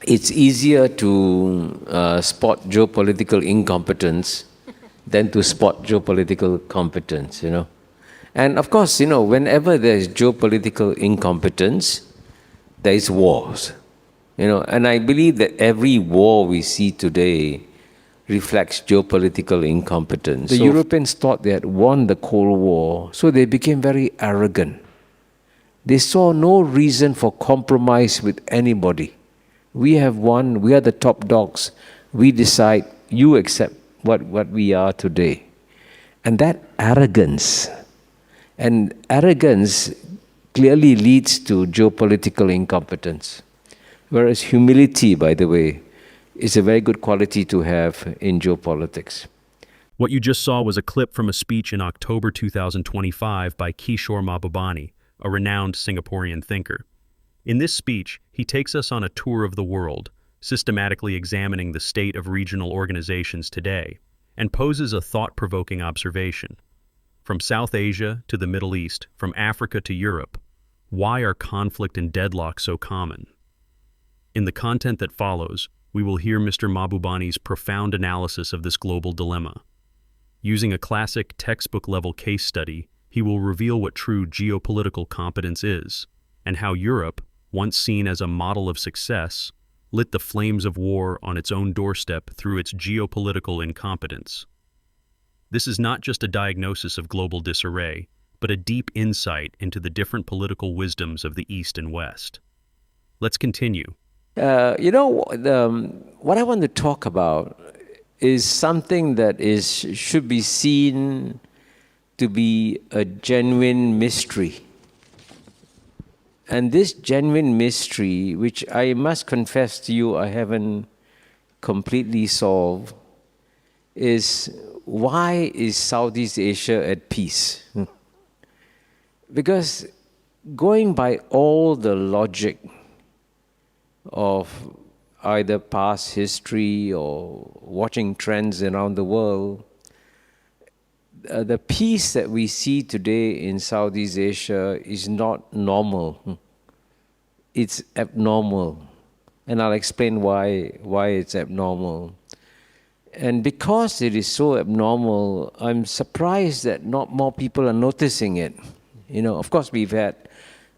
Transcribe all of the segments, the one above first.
it's easier to spot geopolitical incompetence than to spot geopolitical competence, you know. And of course, you know, whenever there's geopolitical incompetence, there is wars, you know. And I believe that every war we see today reflects geopolitical incompetence. The Europeans thought they had won the Cold War, so they became very arrogant. They saw no reason for compromise with anybody. We have won, we are the top dogs. We decide, you accept what we are today. And that arrogance clearly leads to geopolitical incompetence. Whereas humility, by the way, is a very good quality to have in geopolitics. What you just saw was a clip from a speech in October 2025 by Kishore Mahbubani, a renowned Singaporean thinker. In this speech, he takes us on a tour of the world, systematically examining the state of regional organizations today, and poses a thought-provoking observation. From South Asia to the Middle East, from Africa to Europe, why are conflict and deadlock so common? In the content that follows, we will hear Mr. Mahbubani's profound analysis of this global dilemma. Using a classic textbook-level case study, he will reveal what true geopolitical competence is, and how Europe, once seen as a model of success, lit the flames of war on its own doorstep through its geopolitical incompetence. This is not just a diagnosis of global disarray, but a deep insight into the different political wisdoms of the East and West. Let's continue. What I want to talk about is something that should be seen to be a genuine mystery. And this genuine mystery, which I must confess to you I haven't completely solved, is why is Southeast Asia at peace? Because going by all the logic of either past history or watching trends around the world, the peace that we see today in Southeast Asia is not normal. It's abnormal. And I'll explain why it's abnormal. And because it is so abnormal, I'm surprised that not more people are noticing it. You know, of course, we've had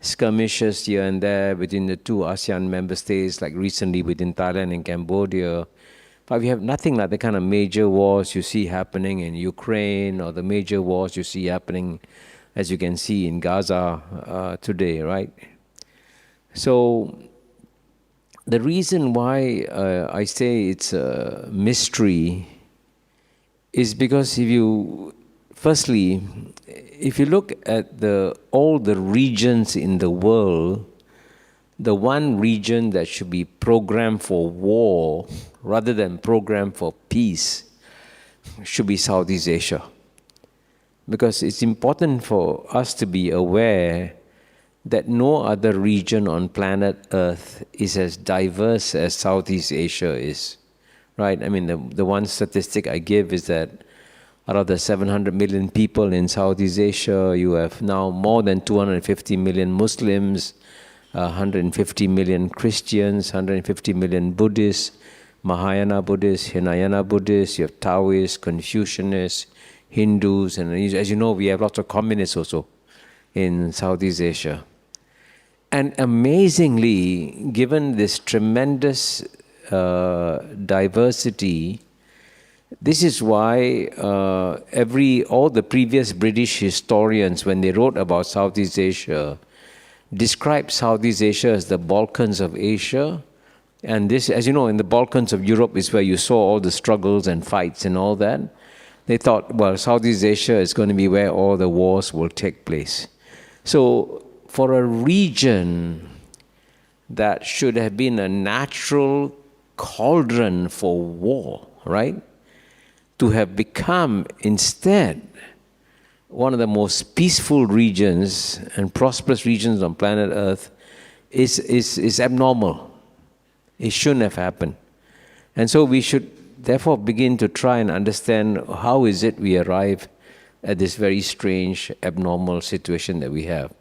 skirmishes here and there between the two ASEAN member states, like recently between Thailand and Cambodia. But we have nothing like the kind of major wars you see happening in Ukraine or the major wars you see happening, as you can see, in Gaza today, right? So the reason why I say it's a mystery is because firstly, if you look at all the regions in the world, the one region that should be programmed for war rather than programmed for peace should be Southeast Asia. Because it's important for us to be aware that no other region on planet Earth is as diverse as Southeast Asia is, right? I mean, the one statistic I give is that out of the 700 million people in Southeast Asia, you have now more than 250 million Muslims, 150 million Christians, 150 million Buddhists, Mahayana Buddhists, Hinayana Buddhists, you have Taoists, Confucianists, Hindus, and as you know, we have lots of communists also in Southeast Asia. And amazingly, given this tremendous diversity, this is why all the previous British historians, when they wrote about Southeast Asia, described Southeast Asia as the Balkans of Asia. And this, as you know, in the Balkans of Europe is where you saw all the struggles and fights and all that. They thought, well, Southeast Asia is going to be where all the wars will take place. So for a region that should have been a natural cauldron for war, right, to have become instead one of the most peaceful regions and prosperous regions on planet Earth is abnormal. It shouldn't have happened. And so we should therefore begin to try and understand how is it we arrive at this very strange, abnormal situation that we have.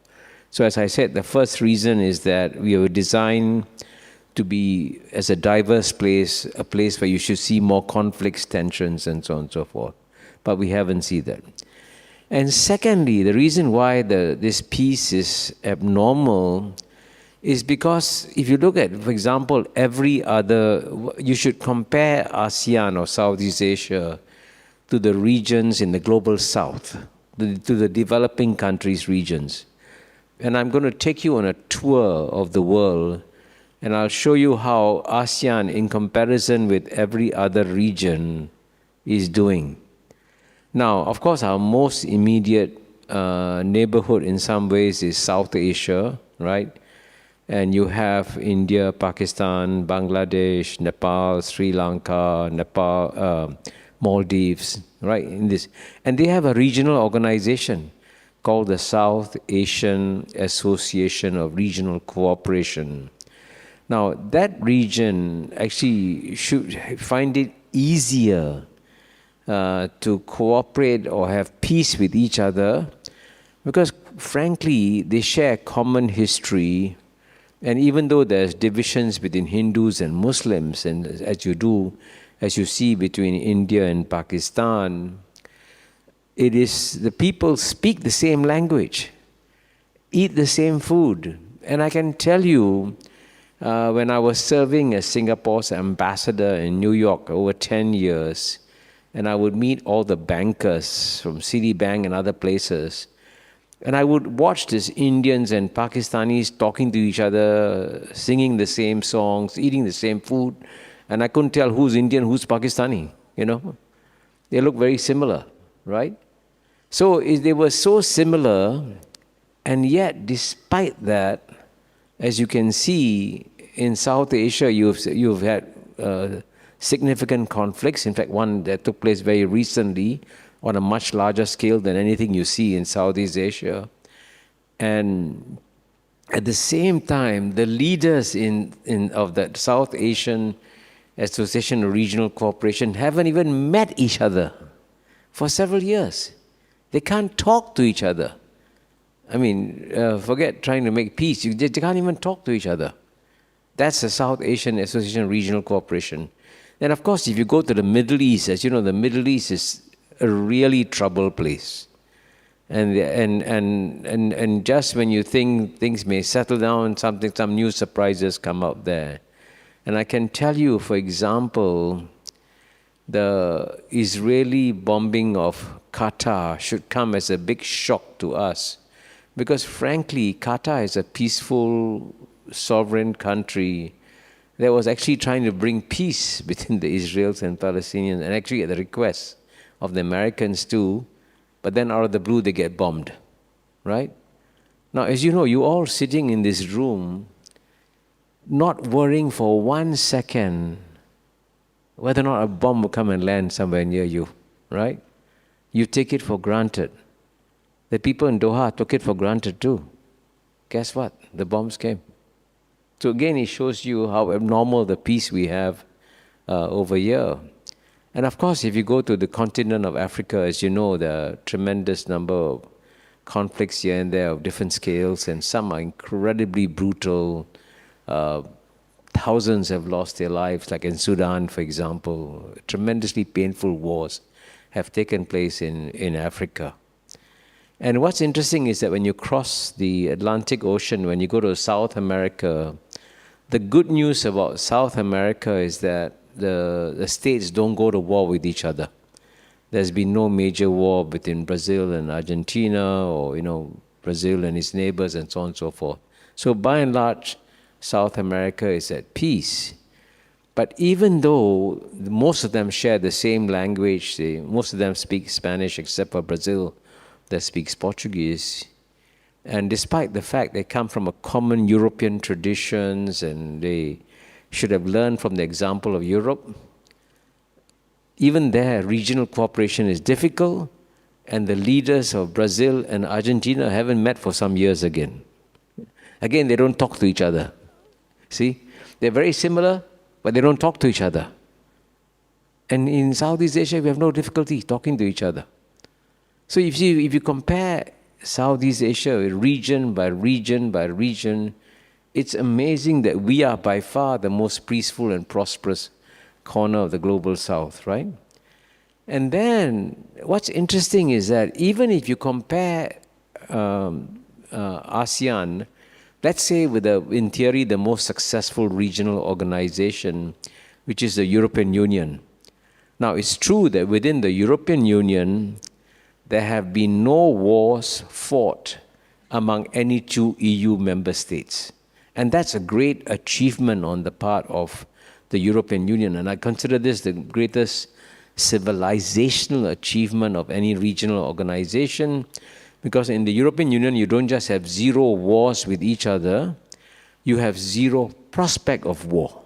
So as I said, the first reason is that we were designed to be as a diverse place, a place where you should see more conflicts, tensions, and so on and so forth. But we haven't seen that. And secondly, the reason why this peace is abnormal is because if you look at, for example, you should compare ASEAN or Southeast Asia to the regions in the global south, to the developing countries regions. And I'm going to take you on a tour of the world, and I'll show you how ASEAN, in comparison with every other region, is doing. Now, of course, our most immediate neighborhood in some ways is South Asia, right? And you have India, Pakistan, Bangladesh, Nepal, Sri Lanka, Maldives, right? And they have a regional organization called the South Asian Association of Regional Cooperation. Now, that region actually should find it easier to cooperate or have peace with each other because, frankly, they share a common history. And even though there's divisions between Hindus and Muslims, and as you see between India and Pakistan, the people speak the same language, eat the same food. And I can tell you, when I was serving as Singapore's ambassador in New York over 10 years, and I would meet all the bankers from Citibank and other places, and I would watch these Indians and Pakistanis talking to each other, singing the same songs, eating the same food, and I couldn't tell who's Indian, who's Pakistani, They look very similar, right? So they were so similar, and yet despite that, as you can see, in South Asia, you've had significant conflicts. In fact, one that took place very recently on a much larger scale than anything you see in Southeast Asia. And at the same time, the leaders of that South Asian Association of Regional Cooperation haven't even met each other for several years. They can't talk to each other. I mean, forget trying to make peace. They can't even talk to each other. That's the South Asian Association of Regional Cooperation. And of course, if you go to the Middle East, as you know, the Middle East is a really troubled place. And just when you think things may settle down, some new surprises come up there. And I can tell you, for example, the Israeli bombing of Qatar should come as a big shock to us. Because frankly, Qatar is a peaceful, sovereign country that was actually trying to bring peace between the Israelis and Palestinians, and actually at the request of the Americans too. But then out of the blue, they get bombed, right? Now, as you know, you all sitting in this room, not worrying for 1 second whether or not a bomb will come and land somewhere near you, right? You take it for granted. The people in Doha took it for granted too. Guess what? The bombs came. So again, it shows you how abnormal the peace we have over here. And of course, if you go to the continent of Africa, as you know, there are a tremendous number of conflicts here and there of different scales, and some are incredibly brutal. Thousands have lost their lives, like in Sudan, for example. Tremendously painful wars have taken place in Africa. And what's interesting is that when you cross the Atlantic Ocean, when you go to South America, the good news about South America is that the states don't go to war with each other. There's been no major war between Brazil and Argentina, or Brazil and its neighbors, and so on and so forth. So by and large, South America is at peace. But even though most of them share the same language, most of them speak Spanish except for Brazil that speaks Portuguese, and despite the fact they come from a common European traditions and they should have learned from the example of Europe, even there regional cooperation is difficult, and the leaders of Brazil and Argentina haven't met for some years again. Again, they don't talk to each other. See? They're very similar, but they don't talk to each other. And in Southeast Asia, we have no difficulty talking to each other. So if you compare Southeast Asia region by region by region, it's amazing that we are by far the most peaceful and prosperous corner of the global south, right? And then what's interesting is that even if you compare ASEAN, let's say with in theory, the most successful regional organization, which is the European Union. Now, it's true that within the European Union, there have been no wars fought among any two EU member states. And that's a great achievement on the part of the European Union. And I consider this the greatest civilizational achievement of any regional organization, because in the European Union, you don't just have zero wars with each other, you have zero prospect of war.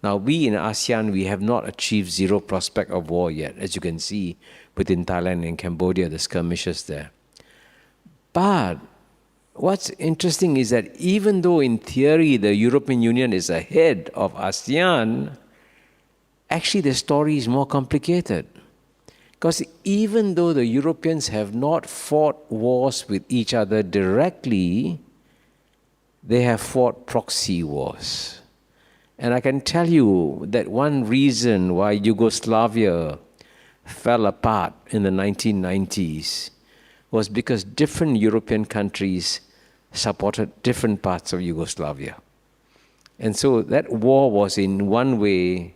Now, we in ASEAN, we have not achieved zero prospect of war yet, as you can see within Thailand and Cambodia, the skirmishes there. But what's interesting is that even though in theory the European Union is ahead of ASEAN, actually the story is more complicated. Because even though the Europeans have not fought wars with each other directly, they have fought proxy wars. And I can tell you that one reason why Yugoslavia fell apart in the 1990s was because different European countries supported different parts of Yugoslavia. And so that war was in one way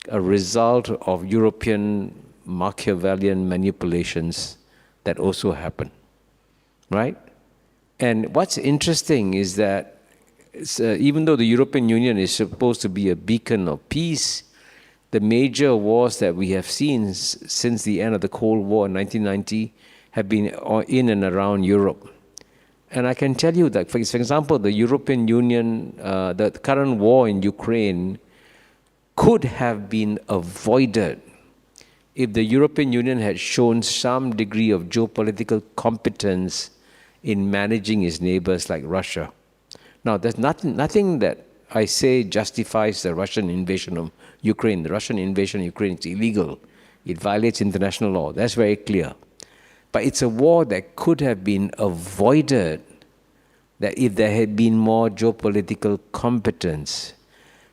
a result of European Machiavellian manipulations that also happened, right? And what's interesting is that even though the European Union is supposed to be a beacon of peace, the major wars that we have seen since the end of the Cold War in 1990 have been in and around Europe. And I can tell you that, for example, the European Union, the current war in Ukraine could have been avoided if the European Union had shown some degree of geopolitical competence in managing its neighbors like Russia. Now, there's nothing that I say justifies the Russian invasion of Ukraine. The Russian invasion of Ukraine is illegal. It violates international law. That's very clear. But it's a war that could have been avoided that if there had been more geopolitical competence.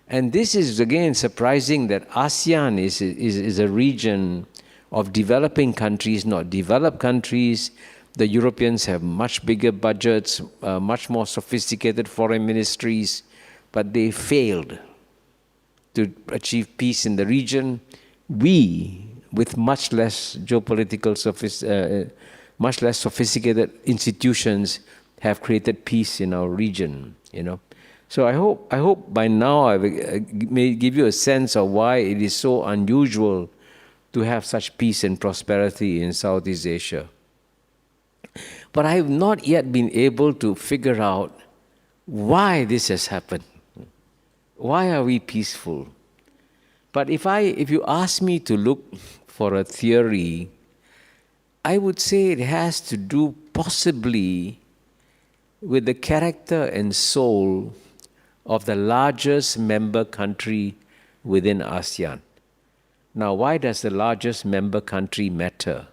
And this is, again, surprising that ASEAN is a region of developing countries, not developed countries. The Europeans have much bigger budgets, much more sophisticated foreign ministries, but they failed to achieve peace in the region. We, with much less geopolitical, much less sophisticated institutions, have created peace in our region, you know. So I hope by now I may give you a sense of why it is so unusual to have such peace and prosperity in Southeast Asia. But I have not yet been able to figure out why this has happened. Why are we peaceful? But if you ask me to look for a theory, I would say it has to do possibly with the character and soul of the largest member country within ASEAN. Now, why does the largest member country matter?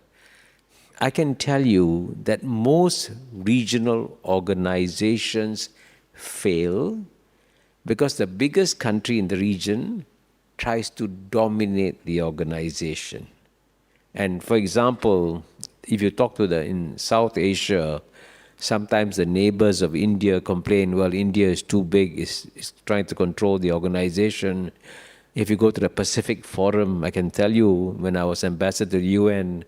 I can tell you that most regional organizations fail because the biggest country in the region tries to dominate the organization. And for example, if you talk to in South Asia, sometimes the neighbors of India complain, well, India is too big, is trying to control the organization. If you go to the Pacific Forum, I can tell you, when I was ambassador to the UN,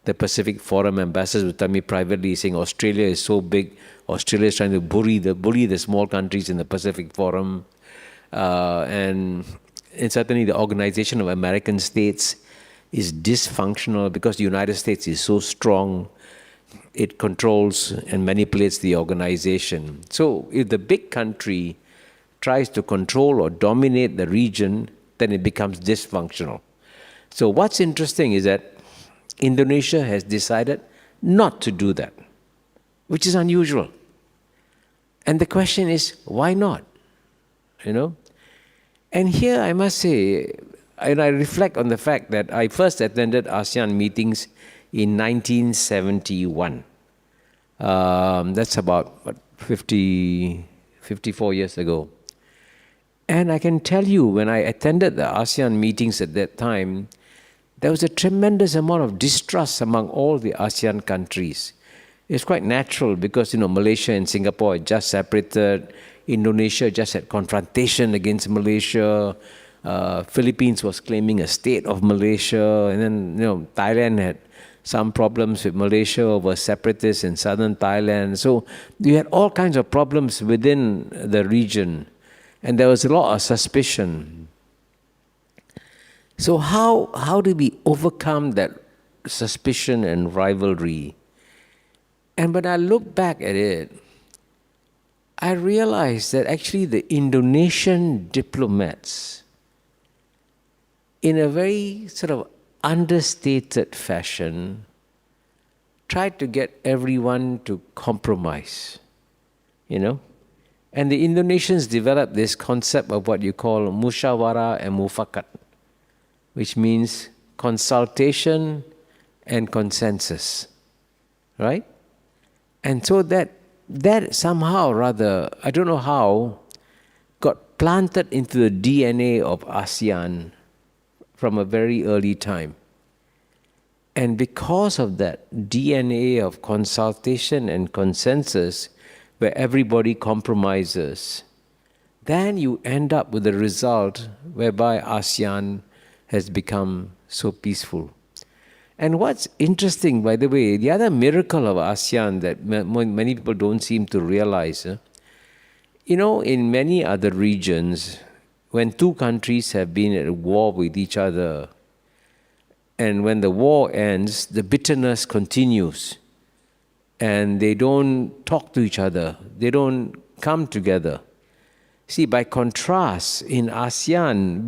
the Pacific Forum ambassadors would tell me privately, saying Australia is so big, Australia is trying to bully the small countries in the Pacific Forum. And certainly the Organization of American States is dysfunctional because the United States is so strong. It controls and manipulates the organization. So if the big country tries to control or dominate the region, then it becomes dysfunctional. So what's interesting is that Indonesia has decided not to do that, which is unusual. And the question is, why not? You know? And here I must say, and I reflect on the fact that I first attended ASEAN meetings in 1971. That's about 55 54 years ago. And I can tell you, when I attended the ASEAN meetings at that time, there was a tremendous amount of distrust among all the ASEAN countries. It's quite natural because, Malaysia and Singapore had just separated. Indonesia just had confrontation against Malaysia. Philippines was claiming a state of Malaysia. And then, Thailand had some problems with Malaysia over separatists in southern Thailand. So you had all kinds of problems within the region. And there was a lot of suspicion. So how do we overcome that suspicion and rivalry? And when I look back at it, I realized that actually the Indonesian diplomats, in a very sort of understated fashion, tried to get everyone to compromise, And the Indonesians developed this concept of what you call musyawarah and mufakat, which means consultation and consensus, right? And so that somehow rather, I don't know how, got planted into the DNA of ASEAN from a very early time. And because of that DNA of consultation and consensus, where everybody compromises, then you end up with a result whereby ASEAN has become so peaceful. And what's interesting, by the way, the other miracle of ASEAN that many people don't seem to realize, in many other regions, when two countries have been at war with each other, and when the war ends, the bitterness continues. And they don't talk to each other. They don't come together. See, by contrast, in ASEAN,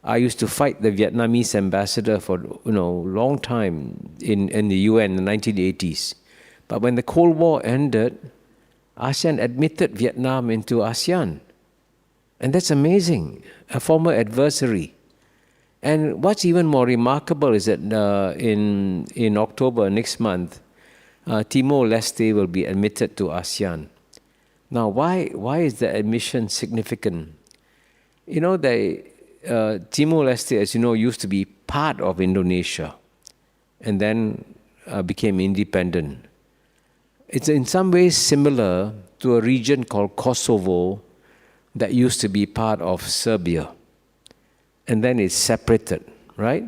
I used to fight the Vietnamese ambassador for a long time in the UN in the 1980s. But when the Cold War ended, ASEAN admitted Vietnam into ASEAN. And that's amazing, a former adversary. And what's even more remarkable is that in October next month, Timor-Leste will be admitted to ASEAN. Now, why is the admission significant? Timor-Leste, as you know, used to be part of Indonesia and then became independent. It's in some ways similar to a region called Kosovo that used to be part of Serbia and then it's separated, right?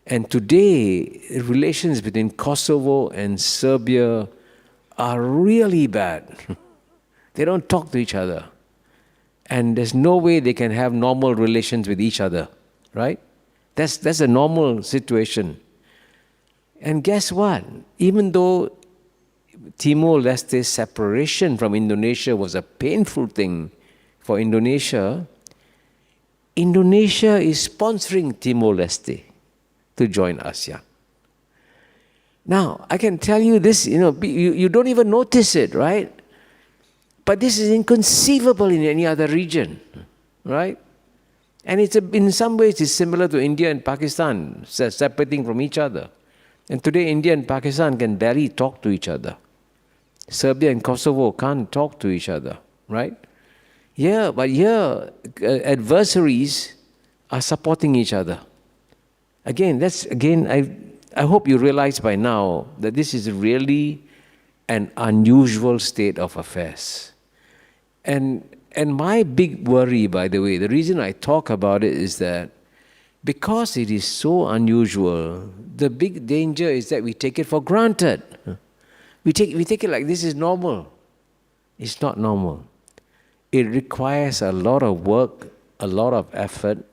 And today, relations between Kosovo and Serbia are really bad. They don't talk to each other. And there's no way they can have normal relations with each other, right? That's a normal situation. And guess what? Even though Timor-Leste's separation from Indonesia was a painful thing for Indonesia, Indonesia is sponsoring Timor-Leste to join ASEAN. Now, I can tell you this, you don't even notice it, right? But this is inconceivable in any other region, right? And in some ways it's similar to India and Pakistan, separating from each other. And today India and Pakistan can barely talk to each other. Serbia and Kosovo can't talk to each other, right? Yeah, but here adversaries are supporting each other. I hope you realize by now that this is really an unusual state of affairs. And my big worry, by the way, the reason I talk about it is that because it is so unusual, the big danger is that we take it for granted. We take it like this is normal. It's not normal. It requires a lot of work, a lot of effort,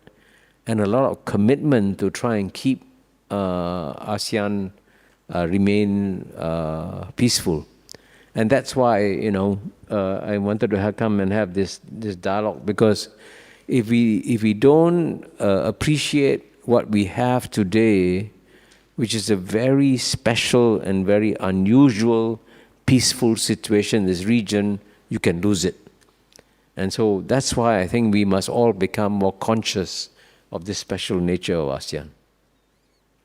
and a lot of commitment to try and keep ASEAN remain peaceful. And that's why, I wanted to come and have this dialogue, because if we don't appreciate what we have today, which is a very special and very unusual, peaceful situation in this region, you can lose it. And so that's why I think we must all become more conscious of this special nature of ASEAN.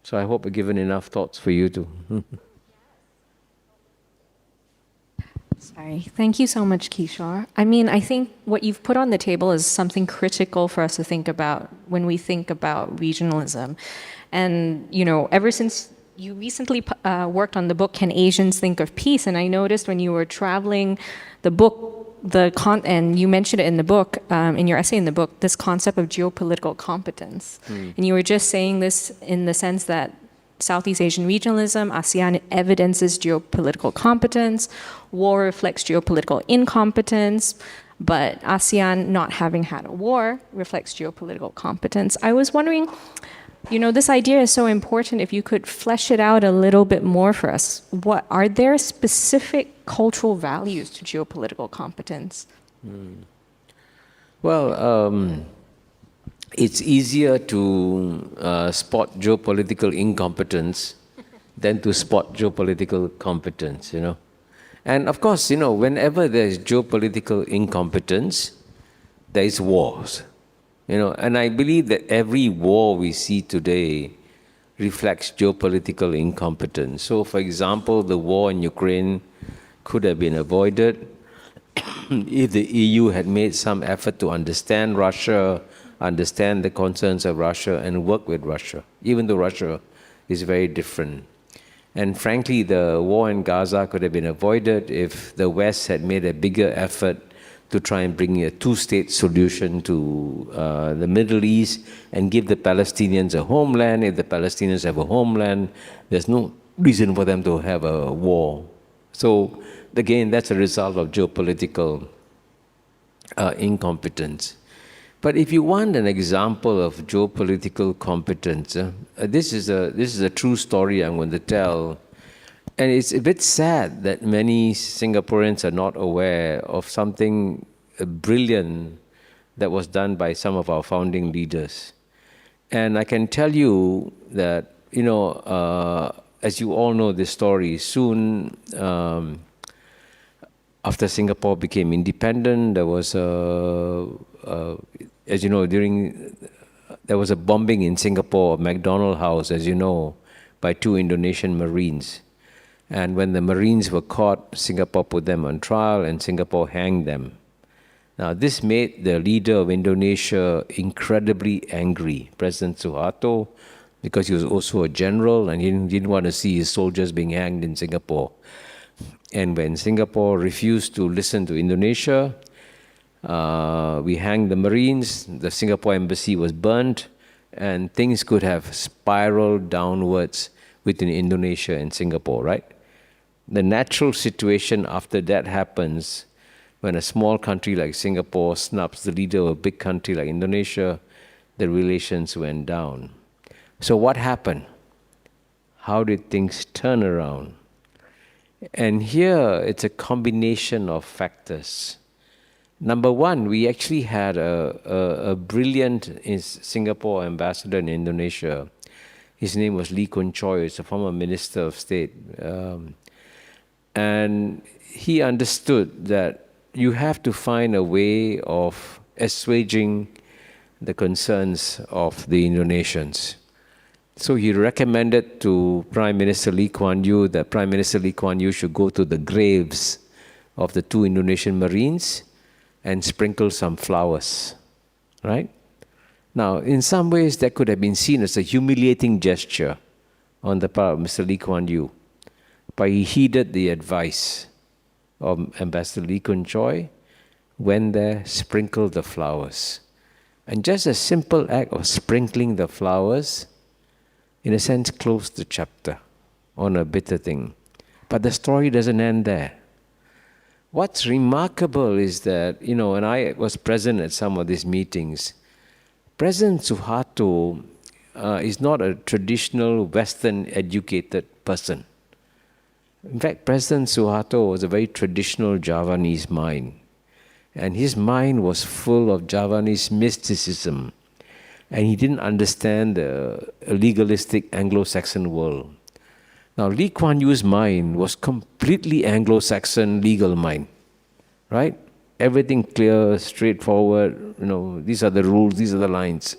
So I hope I've given enough thoughts for you to. Sorry. Thank you so much, Kishore. I mean, I think what you've put on the table is something critical for us to think about when we think about regionalism. And, ever since you recently worked on the book, Can Asians Think of Peace? And I noticed when you were traveling, the book, and you mentioned it in the book, in your essay in the book, this concept of geopolitical competence. And you were just saying this in the sense that Southeast Asian regionalism, ASEAN evidences geopolitical competence, war reflects geopolitical incompetence, but ASEAN not having had a war reflects geopolitical competence. I was wondering, this idea is so important. If you could flesh it out a little bit more for us, what are there specific cultural values to geopolitical competence? Well, it's easier to spot geopolitical incompetence than to spot geopolitical competence, And of course, whenever there's geopolitical incompetence, there is wars, And I believe that every war we see today reflects geopolitical incompetence. So, for example, the war in Ukraine could have been avoided if the EU had made some effort to understand Russia, understand the concerns of Russia, and work with Russia, even though Russia is very different. And frankly, the war in Gaza could have been avoided if the West had made a bigger effort to try and bring a two-state solution to the Middle East and give the Palestinians a homeland. If the Palestinians have a homeland, there's no reason for them to have a war. So again, that's a result of geopolitical incompetence. But if you want an example of geopolitical competence, this is a true story I'm going to tell. And it's a bit sad that many Singaporeans are not aware of something brilliant that was done by some of our founding leaders. And I can tell you that, as you all know this story, soon after Singapore became independent, there was as you know, there was a bombing in Singapore of McDonald House, as you know, by 2 Indonesian Marines. And when the Marines were caught, Singapore put them on trial and Singapore hanged them. Now, this made the leader of Indonesia incredibly angry, President Suharto, because he was also a general and he didn't want to see his soldiers being hanged in Singapore. And when Singapore refused to listen to Indonesia, we hanged the Marines, the Singapore embassy was burnt, and things could have spiraled downwards between Indonesia and Singapore, right? The natural situation after that happens when a small country like Singapore snubs the leader of a big country like Indonesia, the relations went down. So what happened? How did things turn around? And here it's a combination of factors. Number one, we actually had a brilliant Singapore ambassador in Indonesia. His name was Lee Kun Choi. He's a former Minister of State. And he understood that you have to find a way of assuaging the concerns of the Indonesians. So he recommended to Prime Minister Lee Kuan Yew that Prime Minister Lee Kuan Yew should go to the graves of the 2 Indonesian Marines and sprinkle some flowers, right? Now, in some ways, that could have been seen as a humiliating gesture on the part of Mr. Lee Kuan Yew. But he heeded the advice of Ambassador Lee Kun Choi, went there, sprinkled the flowers. And just a simple act of sprinkling the flowers, in a sense, closed the chapter on a bitter thing. But the story doesn't end there. What's remarkable is that, and I was present at some of these meetings, President Suharto is not a traditional Western-educated person. In fact, President Suharto was a very traditional Javanese mind. And his mind was full of Javanese mysticism. And he didn't understand the legalistic Anglo-Saxon world. Now, Lee Kuan Yew's mind was completely Anglo-Saxon legal mind, right? Everything clear, straightforward, these are the rules, these are the lines.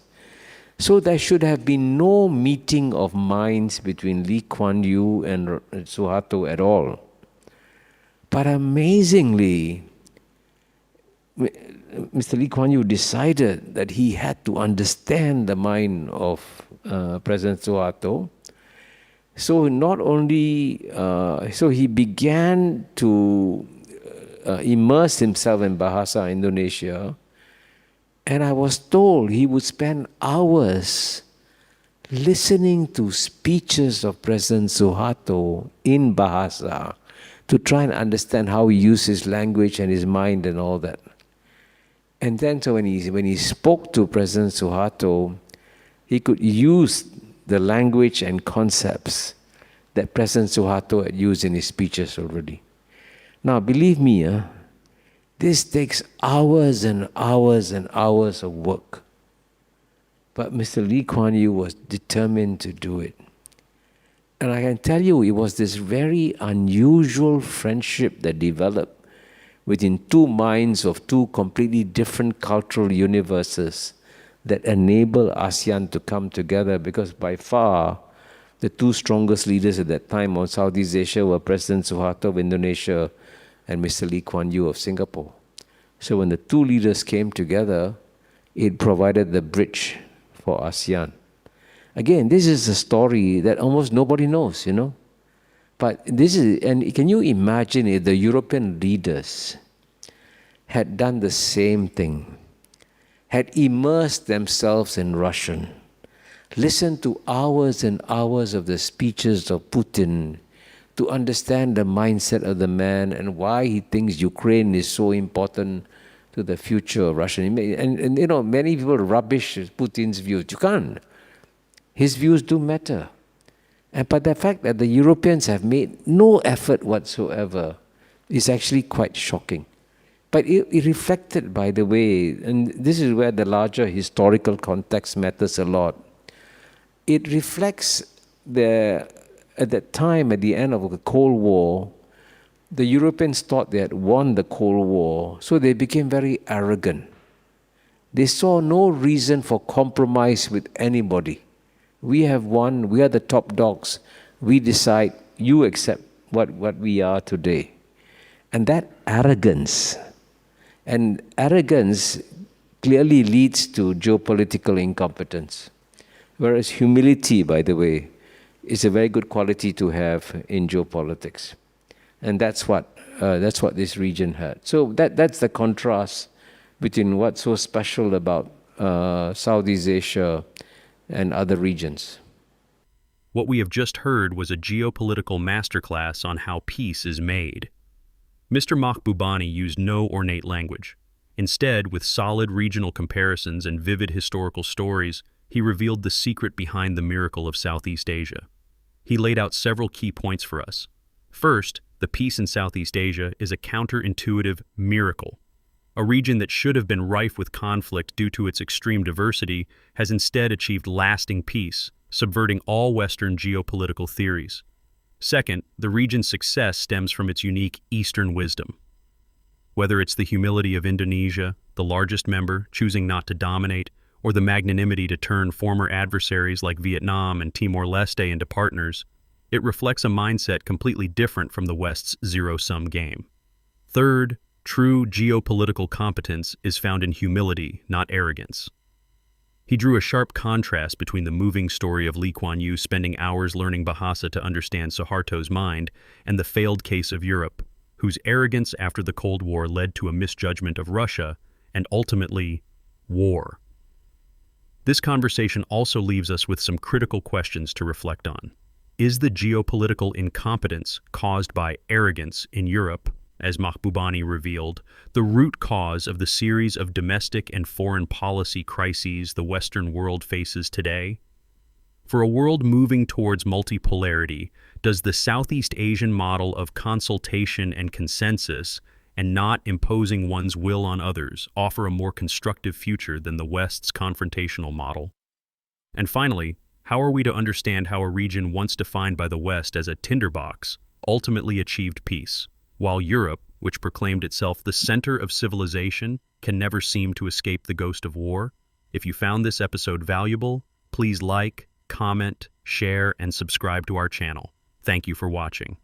So there should have been no meeting of minds between Lee Kuan Yew and Suharto at all. But amazingly, Mr. Lee Kuan Yew decided that he had to understand the mind of President Suharto. So not only, so he began to immerse himself in Bahasa Indonesia, and I was told he would spend hours listening to speeches of President Suharto in Bahasa to try and understand how he used his language and his mind and all that. And then so when he spoke to President Suharto, he could use the language and concepts that President Suharto had used in his speeches already. Now, believe me, this takes hours and hours and hours of work. But Mr. Lee Kuan Yew was determined to do it. And I can tell you, it was this very unusual friendship that developed within two minds of two completely different cultural universes that enable ASEAN to come together, because by far the two strongest leaders at that time on Southeast Asia were President Suharto of Indonesia and Mr. Lee Kuan Yew of Singapore. So when the two leaders came together, it provided the bridge for ASEAN. Again, this is a story that almost nobody knows, you know. But this is, and can you imagine if the European leaders had done the same thing, had immersed themselves in Russian, listened to hours and hours of the speeches of Putin to understand the mindset of the man and why he thinks Ukraine is so important to the future of Russia. And you know, many people rubbish Putin's views. You can't. His views do matter. But the fact that the Europeans have made no effort whatsoever is actually quite shocking. But it reflected, by the way, and this is where the larger historical context matters a lot. It reflects at that time, at the end of the Cold War, the Europeans thought they had won the Cold War, so they became very arrogant. They saw no reason for compromise with anybody. We have won, we are the top dogs. We decide, you accept what we are today. And that arrogance clearly leads to geopolitical incompetence. Whereas humility, by the way, is a very good quality to have in geopolitics. And that's what this region had. So that's the contrast between what's so special about Southeast Asia and other regions. What we have just heard was a geopolitical masterclass on how peace is made. Mr. Mahbubani used no ornate language. Instead, with solid regional comparisons and vivid historical stories, he revealed the secret behind the miracle of Southeast Asia. He laid out several key points for us. First, the peace in Southeast Asia is a counterintuitive miracle. A region that should have been rife with conflict due to its extreme diversity has instead achieved lasting peace, subverting all Western geopolitical theories. Second, the region's success stems from its unique Eastern wisdom. Whether it's the humility of Indonesia, the largest member, choosing not to dominate, or the magnanimity to turn former adversaries like Vietnam and Timor-Leste into partners, it reflects a mindset completely different from the West's zero-sum game. Third, true geopolitical competence is found in humility, not arrogance. He drew a sharp contrast between the moving story of Lee Kuan Yew spending hours learning Bahasa to understand Suharto's mind and the failed case of Europe, whose arrogance after the Cold War led to a misjudgment of Russia and ultimately, war. This conversation also leaves us with some critical questions to reflect on. Is the geopolitical incompetence caused by arrogance in Europe, as Mahbubani revealed, the root cause of the series of domestic and foreign policy crises the Western world faces today? For a world moving towards multipolarity, does the Southeast Asian model of consultation and consensus, and not imposing one's will on others, offer a more constructive future than the West's confrontational model? And finally, how are we to understand how a region once defined by the West as a tinderbox ultimately achieved peace, while Europe, which proclaimed itself the center of civilization, can never seem to escape the ghost of war? If you found this episode valuable, please like, comment, share, and subscribe to our channel. Thank you for watching.